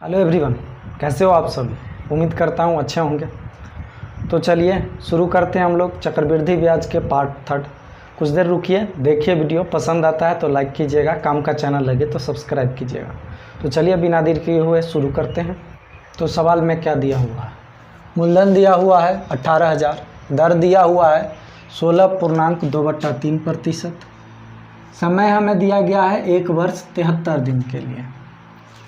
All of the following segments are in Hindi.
हेलो एवरीवन, कैसे हो आप सभी। उम्मीद करता हूँ अच्छे होंगे। तो चलिए शुरू करते हैं हम लोग चक्रवृद्धि ब्याज के पार्ट 3। कुछ देर रुकिए, देखिए वीडियो पसंद आता है तो लाइक कीजिएगा, काम का चैनल लगे तो सब्सक्राइब कीजिएगा। तो चलिए बिना देर किए हुए शुरू करते हैं। तो सवाल में क्या दिया हुआ है, मूलधन दिया हुआ है 18,000, दर दिया हुआ है 16.2/3%, समय हमें दिया गया है 1 वर्ष 73 दिन के लिए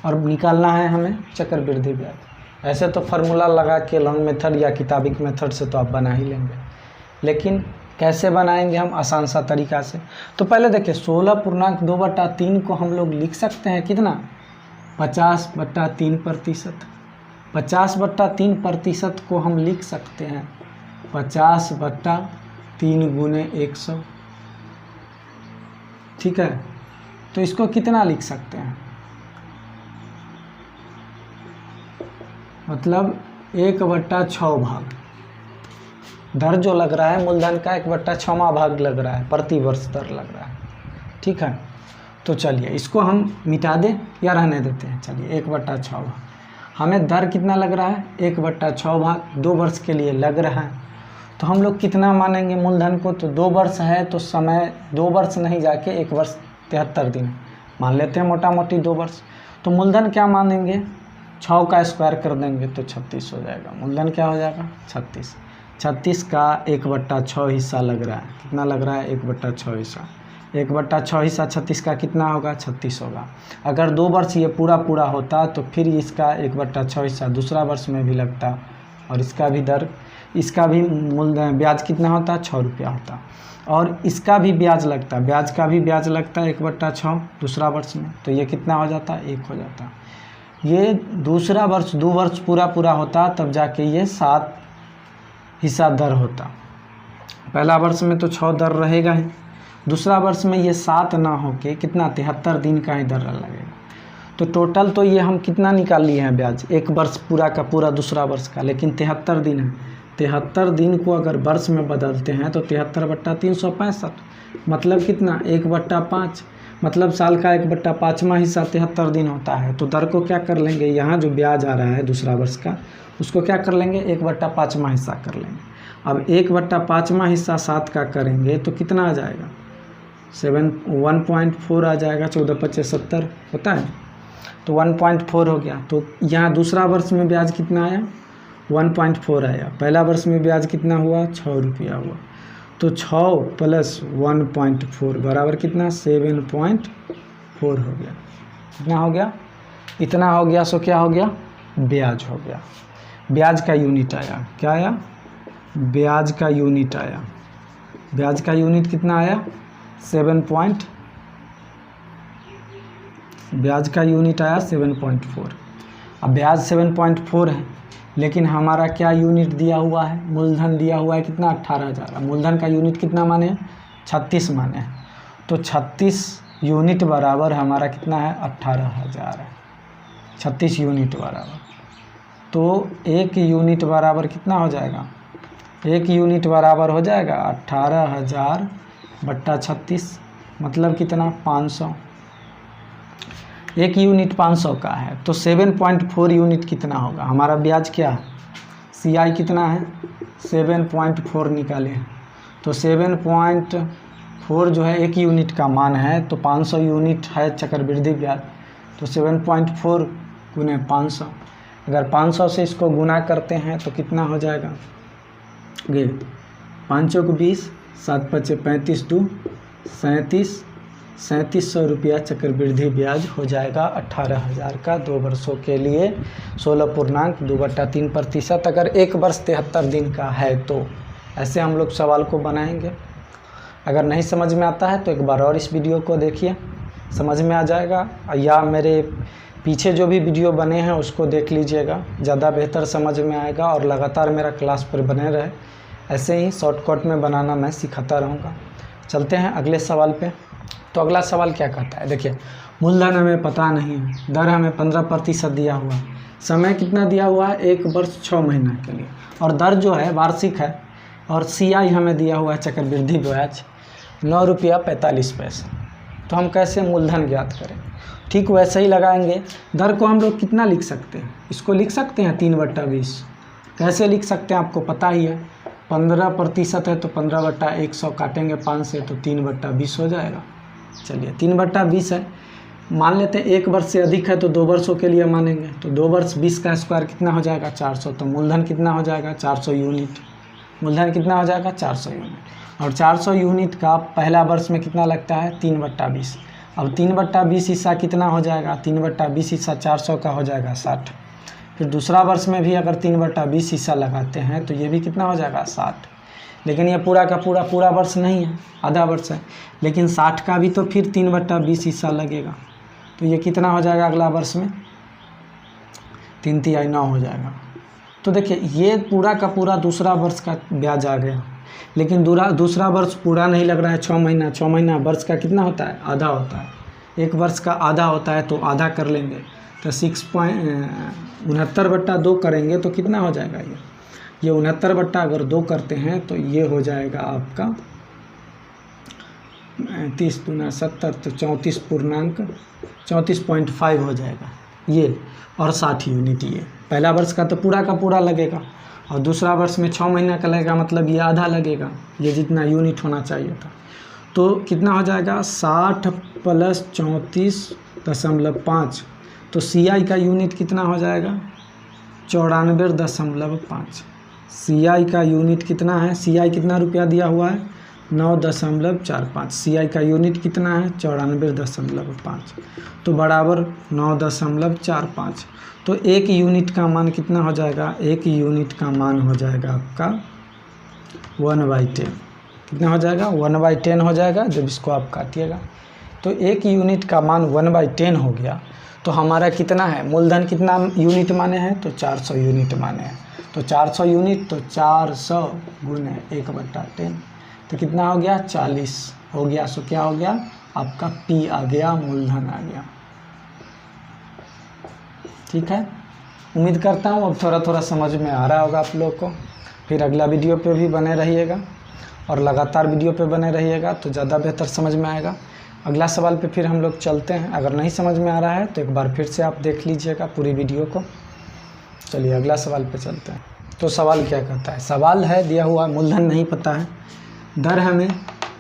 और निकालना है हमें चक्रवृद्धि ब्याज। ऐसे तो फार्मूला लगा के लॉन्ग मेथड या किताबिक मेथड से तो आप बना ही लेंगे, लेकिन कैसे बनाएंगे हम आसान सा तरीका से। तो पहले देखिए 16.2/3 को हम लोग लिख सकते हैं कितना, 50/3%। 50/3% को हम लिख सकते हैं 50/3 गुने 100, ठीक है। तो इसको कितना लिख सकते हैं, मतलब 1/6 भाग। दर जो लग रहा है मूलधन का 1/6वां भाग लग रहा है, प्रति वर्ष दर लग रहा है, ठीक है। तो चलिए इसको हम मिटा दें या रहने देते हैं। चलिए 1/6 भाग, हमें दर कितना लग रहा है 1/6 भाग, 2 वर्ष के लिए लग रहा है। तो हम लोग कितना मानेंगे मूलधन को, तो 2 वर्ष है तो समय 2 वर्ष नहीं जाके 1 वर्ष 73 दिन मान लेते हैं, मोटा मोटी 2 वर्ष। तो मूलधन क्या मानेंगे, 6 का स्क्वायर कर देंगे तो 36 हो जाएगा। मूलधन क्या हो जाएगा 36। 36 का 1/6 हिस्सा लग रहा है, कितना लग रहा है 1/6 हिस्सा। 1/6 हिस्सा 36 का कितना होगा, 36 होगा। अगर 2 वर्ष ये पूरा होता तो फिर इसका 1/6 हिस्सा दूसरा वर्ष में भी लगता और इसका भी दर, इसका भी मूलधन ब्याज कितना होता, 6 रुपया होता और इसका भी ब्याज लगता, ब्याज का भी ब्याज लगता है 1/6 दूसरा वर्ष में। तो ये कितना हो जाता, 1 हो जाता। ये दूसरा वर्ष 2 वर्ष पूरा होता तब जाके ये 7 हिस्सा दर होता। पहला वर्ष में तो 6 दर रहेगा ही, दूसरा वर्ष में ये 7 ना होके कितना 73 दिन का ही दर लगेगा। तो टोटल तो ये हम कितना निकाल लिए हैं ब्याज, 1 वर्ष पूरा का पूरा दूसरा वर्ष का, लेकिन 73 दिन है। 73 दिन को अगर वर्ष में बदलते हैं तो 73/365, मतलब कितना 1/5, मतलब साल का 1/5वां हिस्सा 73 दिन होता है। तो दर को क्या कर लेंगे, यहाँ जो ब्याज आ रहा है दूसरा वर्ष का उसको क्या कर लेंगे 1/5वां हिस्सा कर लेंगे। अब 1/5वां हिस्सा 7 का करेंगे तो कितना आ जाएगा 1.4 आ जाएगा। 14×5 = 70 होता है, तो 1.4 हो गया। तो यहाँ दूसरा वर्ष में ब्याज कितना आया 1.4 आया। पहला वर्ष में ब्याज कितना हुआ 6 रुपया हुआ। तो 6 + 1.4 बराबर कितना 7.4 हो गया। कितना हो गया, इतना हो गया। सो क्या हो गया, ब्याज हो गया। ब्याज का यूनिट आया, क्या आया, ब्याज का यूनिट आया। ब्याज का यूनिट कितना आया 7. ब्याज का यूनिट आया 7.4। अब ब्याज 7.4 है, लेकिन हमारा क्या यूनिट दिया हुआ है, मूलधन दिया हुआ है कितना 18,000। मूलधन का यूनिट कितना माने 36 माने हैं। तो 36 यूनिट बराबर हमारा कितना है 18,000 है। 36 यूनिट बराबर, तो 1 यूनिट बराबर कितना हो जाएगा, 1 यूनिट बराबर हो जाएगा 18,000/36, मतलब कितना 500। 1 यूनिट 500 का है तो 7.4 यूनिट कितना होगा, हमारा ब्याज क्या है CI कितना है 7.4 निकाले हैं। तो 7.4 जो है 1 यूनिट का मान है, तो 500 यूनिट है चक्रवृद्धि ब्याज। तो 7.4 गुने 500, अगर 500 से इसको गुना करते हैं तो कितना हो जाएगा, ये 5 × 20, 7 × 5 = 35, 2 3700 रुपया चक्रवृद्धि ब्याज हो जाएगा 18,000 का 2 वर्षों के लिए 16.2/3%। अगर 1 वर्ष 73 दिन का है तो ऐसे हम लोग सवाल को बनाएंगे। अगर नहीं समझ में आता है तो एक बार और इस वीडियो को देखिए, समझ में आ जाएगा, या मेरे पीछे जो भी वीडियो बने हैं उसको देख लीजिएगा, ज़्यादा बेहतर समझ में आएगा। और लगातार मेरा क्लास पर बने रहे, ऐसे ही शॉर्टकट में बनाना मैं सिखाता रहूँगा। चलते हैं अगले सवाल पे। तो अगला सवाल क्या कहता है, देखिए मूलधन हमें पता नहीं है, दर हमें 15% दिया हुआ है, समय कितना दिया हुआ है 1 वर्ष 6 महीना के लिए, और दर जो है वार्षिक है, और CI हमें दिया हुआ है चक्रवृद्धि ब्याज 9 रुपया 45 पैसा। तो हम कैसे मूलधन ज्ञात करें, ठीक वैसे ही लगाएंगे। दर को हम लोग कितना लिख सकते हैं, इसको लिख सकते हैं 3/20। कैसे लिख सकते हैं आपको पता ही है, 15% है तो 15/100 काटेंगे 5 से तो 3/20 हो जाएगा। चलिए 3/20 है, मान लेते हैं 1 वर्ष से अधिक है तो 2 वर्षों के लिए मानेंगे, तो 2 वर्ष 20 का स्क्वायर कितना हो जाएगा 400, तो मूलधन कितना हो जाएगा 400 यूनिट। मूलधन कितना हो जाएगा 400 यूनिट। और 400 यूनिट का पहला वर्ष में कितना लगता है 3/20। अब 3/20 हिस्सा कितना हो जाएगा, 3/20 हिस्सा 400 का हो जाएगा 60। फिर दूसरा वर्ष में भी अगर 3/20 हिस्सा लगाते हैं तो ये भी कितना हो जाएगा 60। लेकिन ये पूरा का पूरा वर्ष नहीं है, आधा वर्ष है, लेकिन 60 का भी तो फिर 3/20 हिस्सा लगेगा, तो ये कितना हो जाएगा अगला वर्ष में 3×3 9 हो जाएगा। तो देखिए ये पूरा का पूरा दूसरा वर्ष का ब्याज आ गया, लेकिन दूसरा वर्ष पूरा नहीं लग रहा है, 6 महीना। 6 महीना वर्ष का कितना होता है, आधा होता है। एक वर्ष का आधा होता है तो आधा कर लेंगे, तो 69/2 करेंगे तो कितना हो जाएगा, ये 69/2 करते हैं तो ये हो जाएगा आपका 30 दूना 70 तो 34.5 हो जाएगा ये, और 60 यूनिट ये पहला वर्ष का तो पूरा का पूरा लगेगा, और दूसरा वर्ष में 6 महीना का लगेगा, मतलब ये आधा लगेगा, ये जितना यूनिट होना चाहिए था। तो कितना हो जाएगा 60 + 34.5, तो CI का यूनिट कितना हो जाएगा 94.5। CI का यूनिट कितना है, CI कितना रुपया दिया हुआ है 9.45। CI का यूनिट कितना है 94.5, तो बराबर 9.45। तो एक यूनिट का मान कितना हो जाएगा, एक यूनिट का मान हो जाएगा आपका 1/10। कितना हो जाएगा 1/10 हो जाएगा जब इसको आप काटिएगा। तो एक यूनिट का मान 1/10 हो गया। तो हमारा कितना है, मूलधन कितना यूनिट माने हैं, तो 400 यूनिट माने हैं। तो 400 यूनिट तो 400 गुने 1/10, तो कितना हो गया 40 हो गया। सो क्या हो गया आपका P आ गया, मूलधन आ गया। ठीक है, उम्मीद करता हूँ अब थोड़ा थोड़ा समझ में आ रहा होगा आप लोग को। फिर अगला वीडियो पे भी बने रहिएगा और लगातार वीडियो पे बने रहिएगा तो ज़्यादा बेहतर समझ में आएगा। अगला सवाल पे फिर हम लोग चलते हैं। अगर नहीं समझ में आ रहा है तो एक बार फिर से आप देख लीजिएगा पूरी वीडियो को। चलिए अगला सवाल पे चलते हैं। तो सवाल क्या कहता है, सवाल है दिया हुआ मूलधन नहीं पता है, दर हमें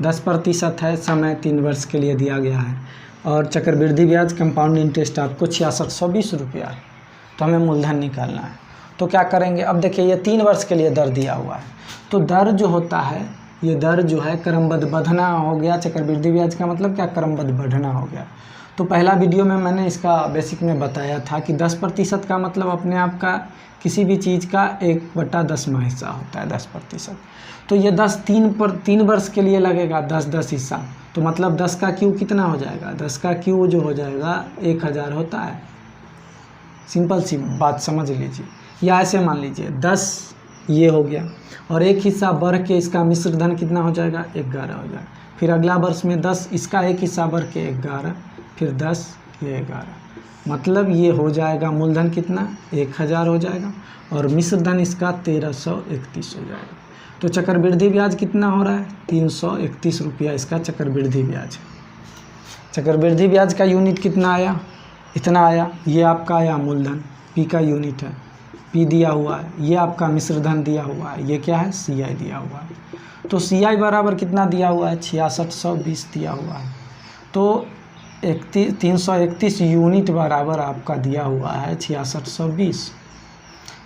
10% है, समय 3 वर्ष के लिए दिया गया है, और चक्रवृद्धि ब्याज कंपाउंड इंटरेस्ट आपको 6620 रुपया है। तो हमें मूलधन निकालना है। तो क्या करेंगे, अब देखिए ये 3 वर्ष के लिए दर दिया हुआ है, तो दर जो होता है ये दर जो है क्रमबद्ध बढ़ना हो गया। चक्रवृद्धि ब्याज का मतलब क्या, क्रमबद्ध बढ़ना हो गया। तो पहला वीडियो में मैंने इसका बेसिक में बताया था कि 10% का मतलब अपने आप का किसी भी चीज़ का 1/10वां हिस्सा होता है 10%। तो ये 3 वर्ष के लिए लगेगा 10 हिस्सा, तो मतलब 10 का क्यू कितना हो जाएगा, 10 का क्यू जो हो जाएगा 1000 होता है। सिंपल सी बात समझ लीजिए, या ऐसे मान लीजिए 10 ये हो गया, और एक हिस्सा बढ़ के इसका मिश्र धन कितना हो जाएगा 11 हो जाएगा। फिर अगला वर्ष में 10 इसका एक हिस्सा बढ़ के 11, फिर 10 ये 11, मतलब ये हो जाएगा मूलधन कितना 1000 हो जाएगा, और मिश्र धन इसका 1331 हो जाएगा। तो चक्रवृद्धि ब्याज कितना हो रहा है 331 रुपया इसका चक्रवृद्धि ब्याज। चक्रवृद्धि ब्याज का यूनिट कितना आया, इतना आया। ये आपका आया मूलधन, P का यूनिट है, P दिया हुआ है। ये आपका मिश्र धन दिया हुआ है, ये क्या है CI दिया हुआ है। तो CI बराबर कितना दिया हुआ है 6620 दिया हुआ है। तो 331 यूनिट बराबर आपका दिया हुआ है 6620।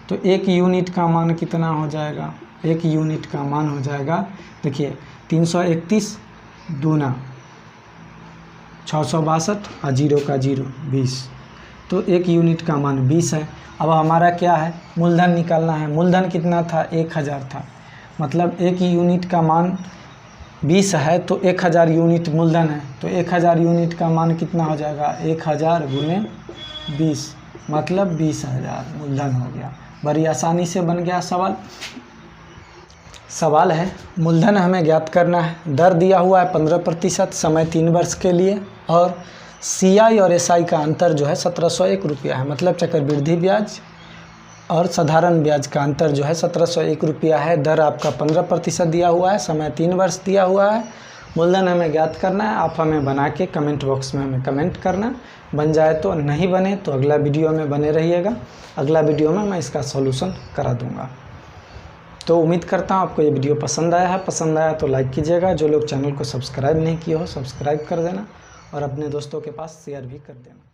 तो एक यूनिट का मान कितना हो जाएगा, एक यूनिट का मान हो जाएगा, देखिए 331 दूना 662 और 0 का 0 20, तो एक यूनिट का मान 20 है। अब हमारा क्या है, मूलधन निकालना है। मूलधन कितना था 1000 था, मतलब एक यूनिट का मान 20 है तो 1000 यूनिट मूलधन है। तो 1000 यूनिट का मान कितना हो जाएगा 1000 गुने 20, मतलब 20000 मूलधन हो गया। बड़ी आसानी से बन गया सवाल। सवाल है मूलधन हमें ज्ञात करना है। दर दिया हुआ है 15%, समय 3 वर्ष के लिए, और CI और SI का अंतर जो है 1701 रुपया है। मतलब चक्रवृद्धि ब्याज और साधारण ब्याज का अंतर जो है 1701 रुपया है। दर आपका 15% दिया हुआ है, समय 3 वर्ष दिया हुआ है, मूलधन हमें ज्ञात करना है, आप हमें बना के कमेंट बॉक्स में हमें कमेंट करना, बन जाए तो, नहीं बने तो अगला वीडियो में बने रहिएगा, अगला वीडियो में मैं इसका सॉल्यूशन करा दूंगा। तो उम्मीद करता हूँ आपको ये वीडियो पसंद आया है, पसंद आया तो लाइक कीजिएगा, जो लोग चैनल को सब्सक्राइब नहीं किए हो सब्सक्राइब कर देना और अपने दोस्तों के पास शेयर भी कर देना।